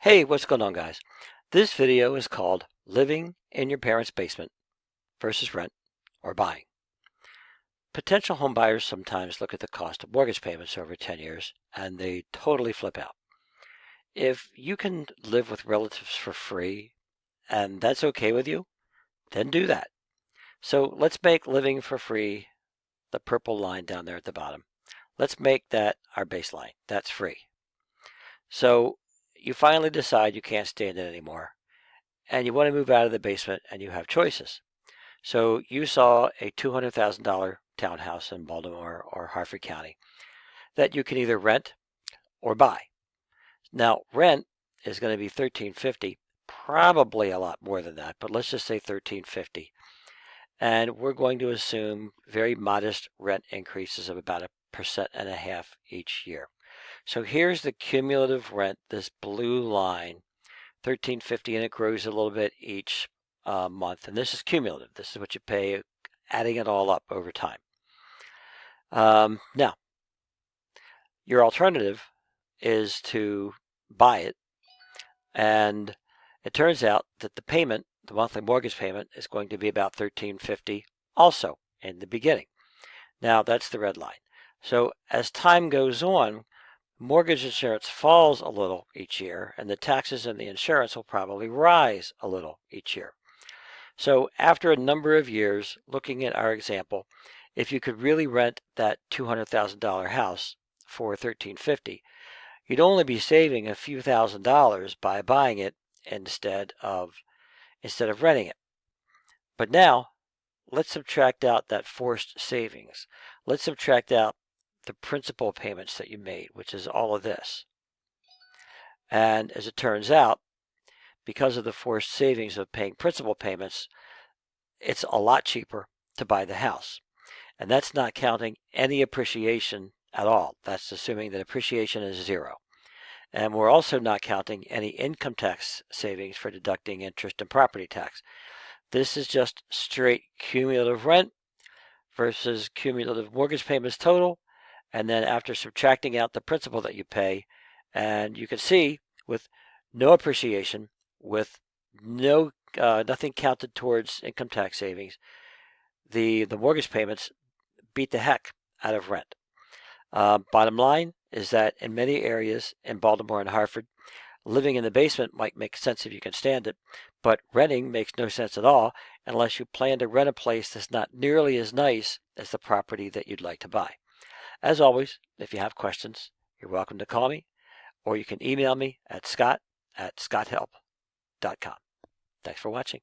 Hey, what's going on, guys? This video is called Living in Your Parents' Basement versus Rent or Buying. Potential home buyers sometimes look at the cost of mortgage payments over 10 years and they totally flip out. If you can live with relatives for free and that's okay with you, then do that. So let's make living for free the purple line down there at the bottom. Let's make that our baseline. That's free. So you finally decide you can't stand it anymore and you want to move out of the basement and you have choices. So you saw a $200,000 townhouse in Baltimore or Harford County that you can either rent or buy. Now, rent is going to be $1,350, probably a lot more than that, but let's just say $1,350. And we're going to assume very modest rent increases of about 1.5% each year. So here's the cumulative rent, this blue line, $1,350, and it grows a little bit each month. And this is cumulative. This is what you pay, adding it all up over time. Now, your alternative is to buy it, and it turns out that the payment, the monthly mortgage payment, is going to be about $1,350 also in the beginning. Now, that's the red line. So as time goes on, mortgage insurance falls a little each year, and the taxes and the insurance will probably rise a little each year. So after a number of years, looking at our example, if you could really rent that $200,000 house for $1,350, you'd only be saving a few $1,000s by buying it instead of renting it. But now, let's subtract out that forced savings. Let's subtract out the principal payments that you made, which is all of this. And as it turns out, because of the forced savings of paying principal payments, it's a lot cheaper to buy the house. And that's not counting any appreciation at all. That's assuming that appreciation is zero. And we're also not counting any income tax savings for deducting interest and property tax. This is just straight cumulative rent versus cumulative mortgage payments total. And then after subtracting out the principal that you pay, and you can see with no appreciation, with nothing counted towards income tax savings, the mortgage payments beat the heck out of rent. Bottom line is that in many areas in Baltimore and Harford, living in the basement might make sense if you can stand it, but renting makes no sense at all unless you plan to rent a place that's not nearly as nice as the property that you'd like to buy. As always, if you have questions, you're welcome to call me, or you can email me at scott@scotthelp.com. Thanks for watching.